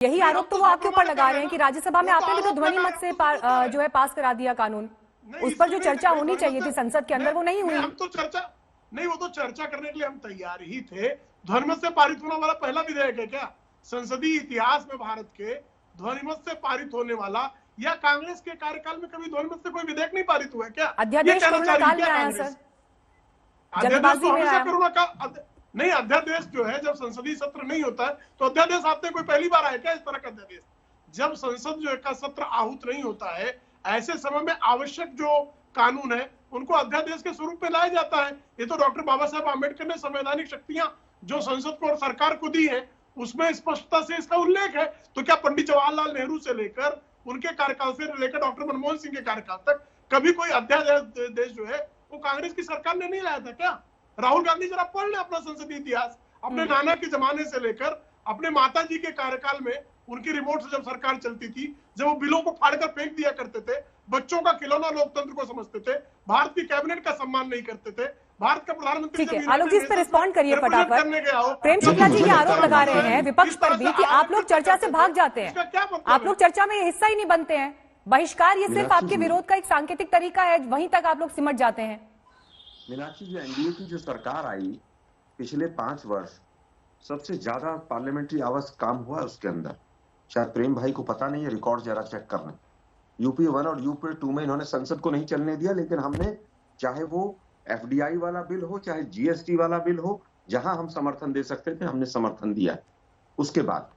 यही आरोप तो वो आपके ऊपर लगा रहे हैं कि राज्यसभा में आपने भी तो ध्वनि मत से जो है पास करा दिया कानून। उस पर जो चर्चा होनी चाहिए थी संसद के अंदर वो नहीं हुई। हम तो चर्चा नहीं, वो तो चर्चा करने के लिए हम तैयार ही थे। ध्वनिमत से पारित होने वाला पहला विधेयक है क्या संसदीय इतिहास में भारत के? ध्वनिमत से पारित होने वाला, या कांग्रेस के कार्यकाल में कभी ध्वनिमत से कोई विधेयक नहीं पारित हुआ है क्या? अध्यादेश कोरोना काल में आया सर, जल्दबाजी में आया। कोरोना का नहीं, अध्यादेश जो है जब संसदीय सत्र नहीं होता है तो अध्यादेश आपने कोई पहली बार आया क्या इस तरह का अध्यादेश? जब संसद जो का सत्र आहूत नहीं होता है, ऐसे समय में आवश्यक जो कानून है उनको अध्यादेश के स्वरूप में लाया जाता है। ये तो डॉक्टर बाबा साहब आम्बेडकर ने संवैधानिक शक्तियां जो संसद को और सरकार को दी है उसमें स्पष्टता से इसका उल्लेख है। तो क्या पंडित जवाहरलाल नेहरू से लेकर उनके कार्यकाल से लेकर डॉक्टर मनमोहन सिंह के कार्यकाल तक कभी कोई अध्यादेश जो है वो कांग्रेस की सरकार ने नहीं लाया था क्या? राहुल गांधी जरा पढ़ ले अपना संसदीय इतिहास, अपने नाना के जमाने से लेकर अपने माता जी के कार्यकाल में उनकी रिमोट से जब सरकार चलती थी, जब वो बिलों को फाड़कर फेंक दिया करते थे, बच्चों का खिलौना लोकतंत्र को समझते थे, भारत की कैबिनेट का सम्मान नहीं करते थे, भारत का प्रधानमंत्री। ठीक है, आलोक जी इस पर रिस्पॉन्ड करिए फटाफट। प्रेम शुक्ला जी ये आरोप लगा रहे हैं विपक्ष पर भी कि आप लोग चर्चा से भाग जाते हैं, आप लोग चर्चा में हिस्सा ही नहीं बनते हैं। बहिष्कार ये सिर्फ आपके विरोध का एक सांकेतिक तरीका है, वहीं तक आप लोग सिमट जाते हैं। मीनाक्षी जी, एनडीए की जो सरकार आई पिछले 5 वर्ष सबसे ज्यादा पार्लियामेंट्री आवर्स काम हुआ उसके अंदर। शायद प्रेम भाई को पता नहीं है, रिकॉर्ड जरा चेक कर लें। यूपी 1 और यूपी 2 में इन्होंने संसद को नहीं चलने दिया, लेकिन हमने चाहे वो एफडीआई वाला बिल हो चाहे जीएसटी वाला बिल हो, जहां हम समर्थन दे सकते थे हमने समर्थन दिया। उसके बाद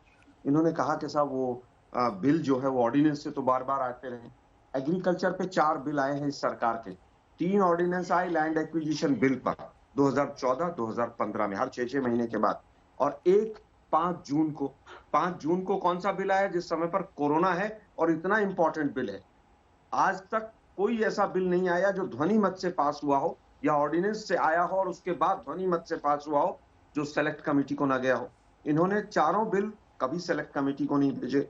इन्होंने कहा कि साहब वो बिल जो है वो ऑर्डिनेंस से तो बार बार आते रहे। एग्रीकल्चर पे 4 बिल आए हैं इस सरकार के, 3 ऑर्डिनेंस आए लैंड एक्विजिशन बिल पर 2014-2015 में, हर 6-6 महीने के बाद, और एक 5 जून को कौन सा बिल आया जिस समय पर कोरोना है और इतना इंपॉर्टेंट बिल है। आज तक कोई ऐसा बिल नहीं आया जो ध्वनि मत से पास हुआ हो या ऑर्डिनेंस से आया हो और उसके बाद ध्वनि मत से पास हुआ हो जो सेलेक्ट कमेटी को ना गया हो। इन्होंने 4 बिल कभी सेलेक्ट कमेटी को नहीं भेजे।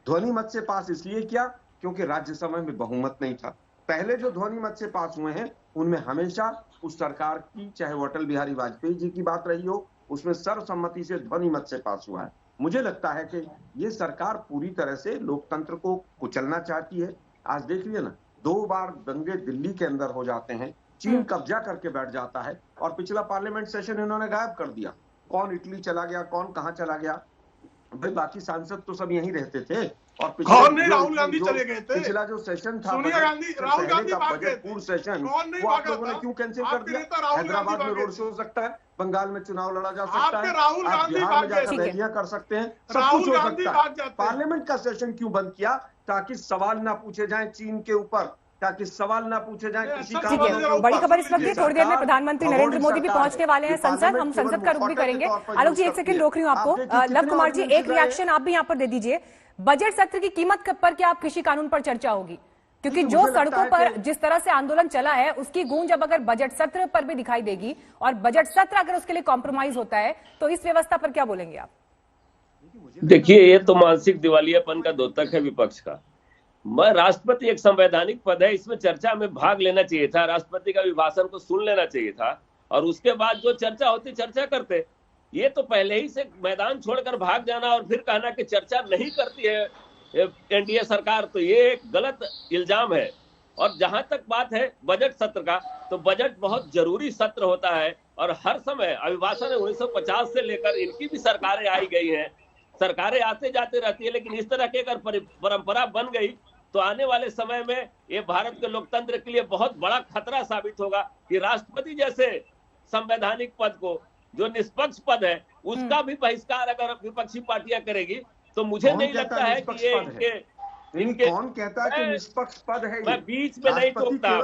ध्वनि मत से पास इसलिए किया क्योंकि राज्यसभा में बहुमत नहीं था। पहले जो ध्वनि मत से पास हुए हैं उनमें हमेशा उस सरकार की, चाहे वो अटल बिहारी वाजपेयी जी की बात रही हो, उसमें सर्वसम्मति से ध्वनि मत से पास हुआ है। मुझे लगता है कि ये सरकार पूरी तरह से लोकतंत्र को कुचलना चाहती है। आज देख लिया ना, 2 बार दंगे दिल्ली के अंदर हो जाते हैं, चीन कब्जा करके बैठ जाता है, और पिछला पार्लियामेंट सेशन इन्होंने गायब कर दिया। कौन इटली चला गया, कौन कहां चला गया? भाई बाकी सांसद तो सब यहीं रहते थे। और कौन नहीं, राहुल गांधी चले गए थे। पिछला जो सेशन था सोनिया गांधी, राहुल गांधी बजट पूर्व सेशन, वो आप लोगों ने क्यों कैंसिल कर दिया? हैदराबाद में रोड शो हो सकता है, बंगाल में चुनाव लड़ा जा सकता है, आप बिहार में जाकर रैलियां कर सकते हैं, सब कुछ हो सकता है। पार्लियामेंट का सेशन क्यों बंद किया? ताकि सवाल ना पूछे जाए चीन के ऊपर, ताकि सवाल ना पूछे जाए किसी का। बड़ी खबर इस वक्त थोड़ी देर में प्रधानमंत्री नरेंद्र मोदी भी पहुंचने वाले हैं संसद, हम संसद का रुख भी करेंगे। आलोक जी 1 सेकंड रोक रही हूँ आपको। लव कुमार जी एक रिएक्शन आप भी यहाँ पर दे दीजिए। बजट सत्र की कीमत पर क्या आप कृषि कानून पर चर्चा होगी? क्योंकि जो सड़कों पर जिस तरह से आंदोलन चला है उसकी गूंज अब अगर बजट सत्र पर भी दिखाई देगी, और बजट सत्र अगर उसके लिए कॉम्प्रोमाइज होता है तो इस व्यवस्था पर क्या बोलेंगे आप? देखिए, ये तो मानसिक दिवालियापन का द्योतक है विपक्ष का। मैं राष्ट्रपति एक संवैधानिक पद है, इसमें चर्चा में भाग लेना चाहिए था, राष्ट्रपति का अभिभाषण को सुन लेना चाहिए था, और उसके बाद जो चर्चा होती चर्चा करते। ये तो पहले ही से मैदान छोड़कर भाग जाना और फिर कहना कि चर्चा नहीं करती है एनडीए सरकार, तो ये एक गलत इल्जाम है। और जहां तक बात है बजट सत्र का, तो बजट बहुत जरूरी सत्र होता है, और हर समय अभिभाषण 1950 से लेकर इनकी भी सरकारें आई गई हैं, सरकारें आते जाते रहती है, लेकिन इस तरह की अगर परंपरा बन गई तो आने वाले समय में ये भारत के लोकतंत्र के लिए बहुत बड़ा खतरा साबित होगा कि राष्ट्रपति जैसे संवैधानिक पद को, जो निष्पक्ष पद है, उसका भी बहिष्कार अगर विपक्षी पार्टियां करेगी तो मुझे नहीं लगता है कि ये इनके कौन कहता है कि निष्पक्ष पद है? मैं बीच में नहीं टोकता,